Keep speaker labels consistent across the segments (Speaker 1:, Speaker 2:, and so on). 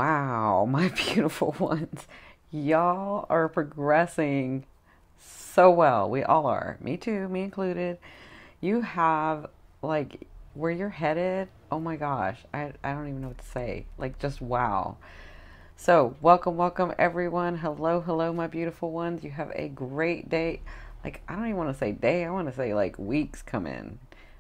Speaker 1: Wow, my beautiful ones. Y'all are progressing so well. We all are. Me too, me included. You have, like, where you're headed. Oh my gosh. I don't even know what to say. Like, just wow. So, welcome, welcome, everyone. Hello, hello, my beautiful ones. You have a great day. Like, I don't even want to say day. I want to say, like, weeks come in,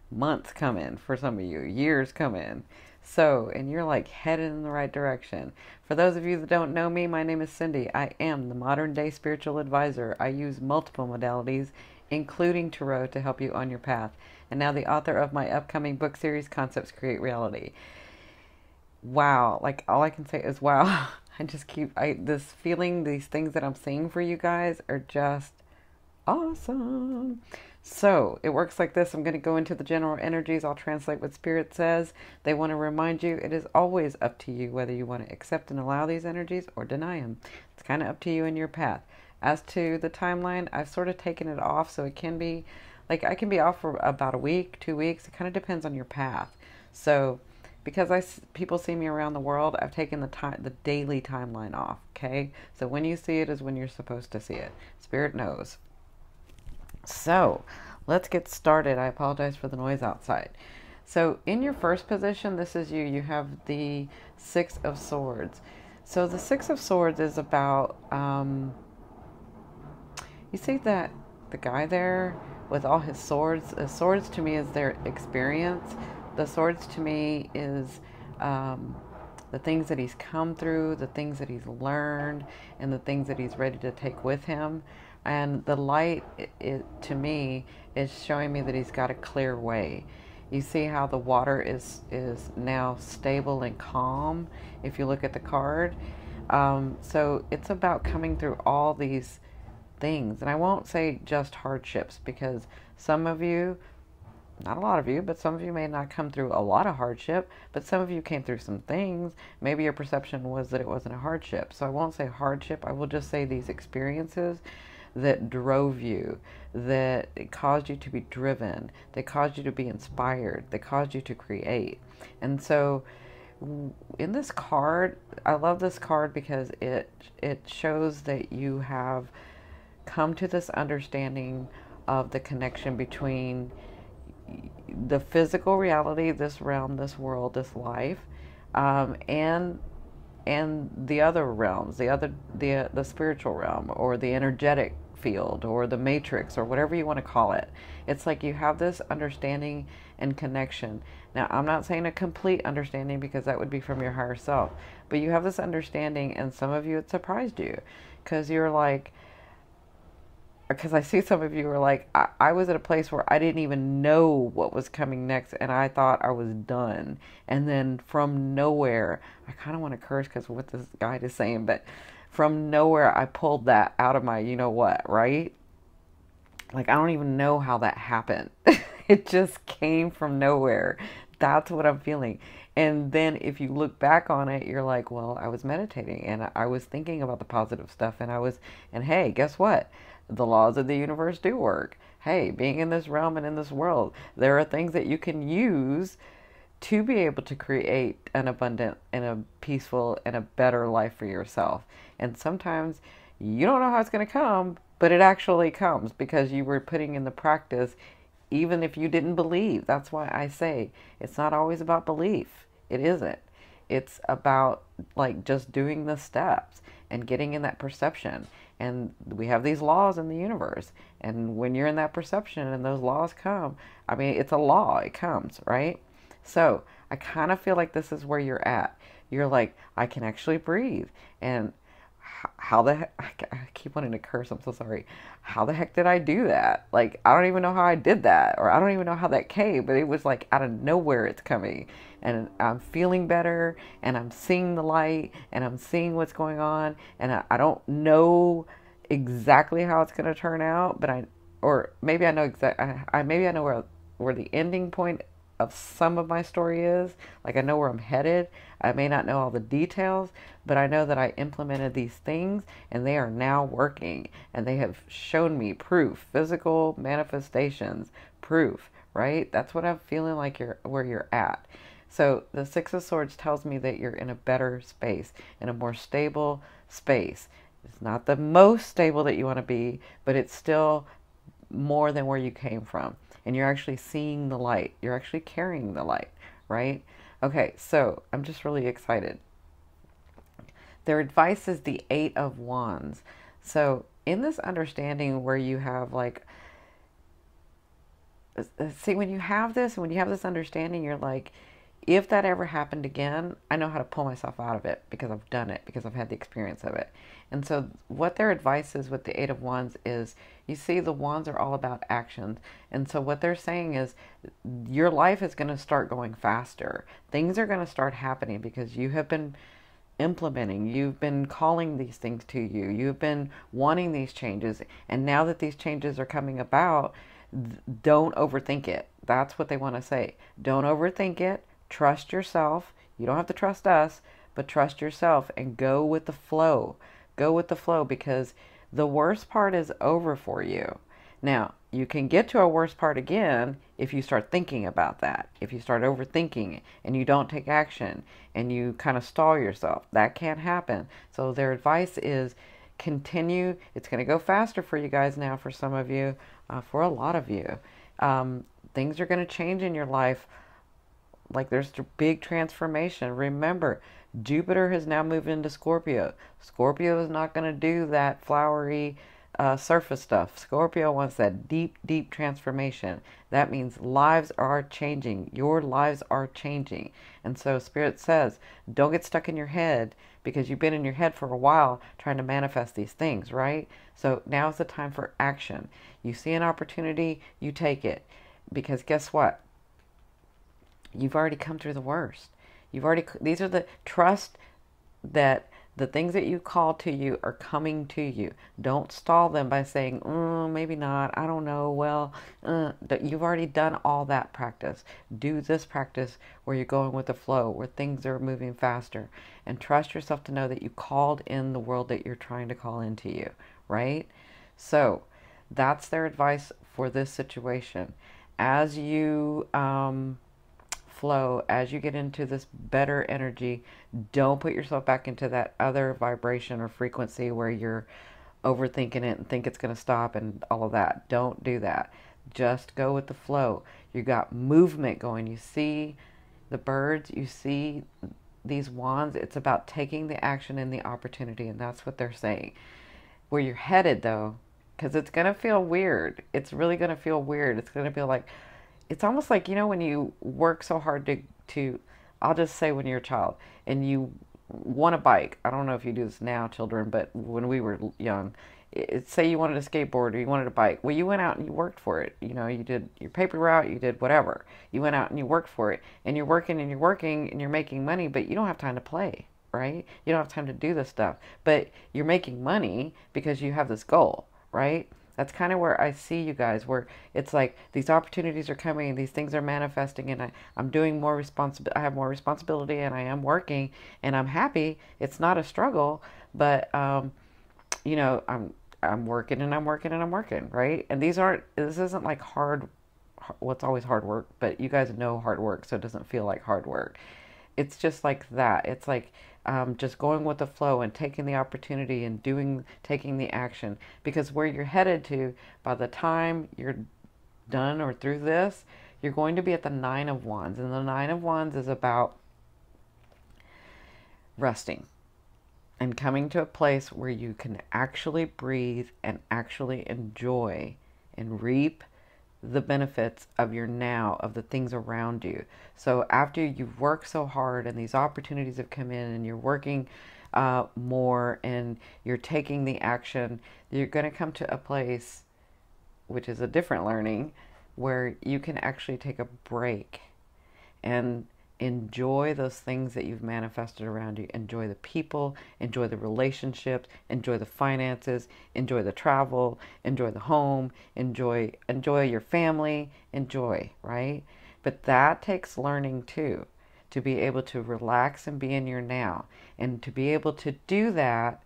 Speaker 1: months come in for some of you, years come in. So, and you're like headed in the right direction. For those of you that don't know me, my name is Cindy. I am the modern day spiritual advisor. I use multiple modalities, including tarot, to help you on your path. And now the author of my upcoming book series, Concepts Create Reality. Wow, like all I can say is wow. I just keep this feeling, these things that I'm seeing for you guys are just awesome. So it works like this. I'm going to go into the general energies. I'll translate what Spirit says. They want to remind you it is always up to you whether you want to accept and allow these energies or deny them. It's kind of up to you and your path. As to the timeline, I've sort of taken it off, so it can be like I can be off for about a week, 2 weeks. It kind of depends on your path. So because people see me around the world, I've taken the daily timeline off. Okay, so when you see it is when you're supposed to see it. Spirit knows. So let's get started. I apologize for the noise outside. So in your first position, this is you. You have the Six of Swords. So the Six of Swords is about, you see that the guy there with all his swords. The swords to me is their experience. The swords to me is the things that he's come through, the things that he's learned, and the things that he's ready to take with him. And the light, to me, is showing me that he's got a clear way. You see how the water is now stable and calm if you look at the card. So it's about coming through all these things. And I won't say just hardships, because some of you, not a lot of you, but some of you may not come through a lot of hardship, but some of you came through some things. Maybe your perception was that it wasn't a hardship. So I won't say hardship. I will just say these experiences that drove you, that caused you to be driven, that caused you to be inspired, that caused you to create. And so in this card, I love this card because it shows that you have come to this understanding of the connection between the physical reality, this realm, this world, this life, and the other realms, the spiritual realm, or the energetic field, or the matrix, or whatever you want to call it. It's like you have this understanding and connection. Now, I'm not saying a complete understanding, because that would be from your higher self, but you have this understanding, and some of you, it surprised you, because you're like, because I see some of you are like, I was at a place where I didn't even know what was coming next, and I thought I was done. And then from nowhere, I kind of want to curse because of what this guy is saying, but from nowhere, I pulled that out of my you know what, right? Like, I don't even know how that happened. It just came from nowhere. That's what I'm feeling. And then if you look back on it, you're like, well, I was meditating and I was thinking about the positive stuff, and hey, guess what? The laws of the universe do work. Hey, being in this realm and in this world, there are things that you can use to be able to create an abundant and a peaceful and a better life for yourself. And sometimes you don't know how it's going to come, but it actually comes because you were putting in the practice, even if you didn't believe. That's why I say it's not always about belief. It isn't. It's about like just doing the steps and getting in that perception. And we have these laws in the universe. And when you're in that perception and those laws come, I mean, it's a law. It comes, right? So I kind of feel like this is where you're at. You're like, I can actually breathe. And how the heck, I keep wanting to curse, I'm so sorry. How the heck did I do that? Like, I don't even know how I did that, or I don't even know how that came, but it was like out of nowhere it's coming. And I'm feeling better, and I'm seeing the light, and I'm seeing what's going on, and I don't know exactly how it's going to turn out, but or maybe I know maybe I know where the ending point of some of my story is. Like, I know where I'm headed. I may not know all the details, but I know that I implemented these things and they are now working, and they have shown me proof, physical manifestations, proof, right? That's what I'm feeling like where you're at. So the Six of Swords tells me that you're in a better space, in a more stable space. It's not the most stable that you want to be, but it's still more than where you came from. And you're actually seeing the light. You're actually carrying the light, right? Okay, so I'm just really excited. Their advice is the Eight of Wands. So in this understanding where you have like, see, when you have this, when you have this understanding, you're like, if that ever happened again, I know how to pull myself out of it because I've done it, because I've had the experience of it. And so what their advice is with the Eight of Wands is, you see, the wands are all about actions. And so what they're saying is your life is going to start going faster. Things are going to start happening because you have been implementing, you've been calling these things to you, you've been wanting these changes. And now that these changes are coming about, don't overthink it. That's what they want to say. Don't overthink it. Trust yourself. You don't have to trust us, but trust yourself and go with the flow. Go with the flow, because the worst part is over for you. Now, you can get to a worse part again if you start thinking about that. If you start overthinking and you don't take action and you kind of stall yourself. That can't happen. So their advice is continue. It's going to go faster for you guys now, for some of you, for a lot of you. Things are going to change in your life. Like, there's a big transformation. Remember, Jupiter has now moved into Scorpio. Scorpio is not going to do that flowery surface stuff. Scorpio wants that deep, deep transformation. That means lives are changing. Your lives are changing. And so Spirit says, don't get stuck in your head, because you've been in your head for a while trying to manifest these things, right? So now's the time for action. You see an opportunity, you take it. Because guess what? You've already come through the worst. These are the, trust that the things that you call to you are coming to you. Don't stall them by saying, maybe not, I don't know, well, you've already done all that practice. Do this practice where you're going with the flow, where things are moving faster. And trust yourself to know that you called in the world that you're trying to call into you, right? So that's their advice for this situation. As you flow, as you get into this better energy, don't put yourself back into that other vibration or frequency where you're overthinking it and think it's going to stop and all of that. Don't do that. Just go with the flow. You got movement going. You see the birds, you see these wands. It's about taking the action and the opportunity, and that's what they're saying. Where you're headed, though, because it's going to feel weird. It's really going to feel weird. It's going to feel like, it's almost like, you know, when you work so hard to, I'll just say when you're a child and you want a bike. I don't know if you do this now, children, but when we were young, say you wanted a skateboard or you wanted a bike. Well, you went out and you worked for it. You know, you did your paper route, you did whatever. You went out and you worked for it. And you're working and you're working and you're making money, but you don't have time to play, right? You don't have time to do this stuff. But you're making money because you have this goal, right? That's kind of where I see you guys, where it's like these opportunities are coming and these things are manifesting, and I'm doing more I have more responsibility, and I am working and I'm happy. It's not a struggle, but you know, I'm working and I'm working and I'm working, right? And this isn't like what's always hard work, but you guys know hard work, so it doesn't feel like hard work. It's just like that. It's like just going with the flow and taking the opportunity and taking the action. Because where you're headed to, by the time you're done or through this, you're going to be at the Nine of Wands. And the Nine of Wands is about resting and coming to a place where you can actually breathe and actually enjoy and reap the benefits of your now, of the things around you. So after you've worked so hard and these opportunities have come in and you're working more and you're taking the action, you're going to come to a place, which is a different learning, where you can actually take a break and enjoy those things that you've manifested around you. Enjoy the people, enjoy the relationships, enjoy the finances, enjoy the travel, enjoy the home, enjoy your family, right? But that takes learning too, to be able to relax and be in your now. And to be able to do that,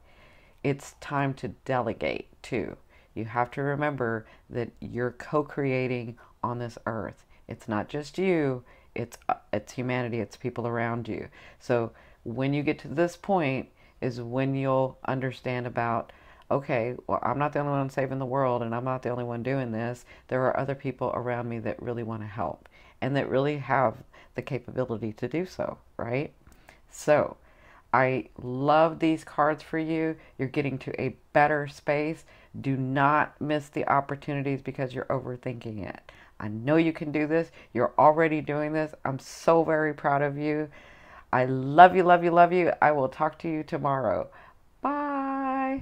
Speaker 1: it's time to delegate too. You have to remember that you're co-creating on this earth. It's not just you. it's humanity, it's people around you. So when you get to this point is when you'll understand about, okay, well, I'm not the only one saving the world, and I'm not the only one doing this. There are other people around me that really want to help and that really have the capability to do so, right? So I love these cards for you. You're getting to a better space. Do not miss the opportunities because you're overthinking it. I know you can do this. You're already doing this. I'm so very proud of you. I love you, love you, love you. I will talk to you tomorrow. Bye.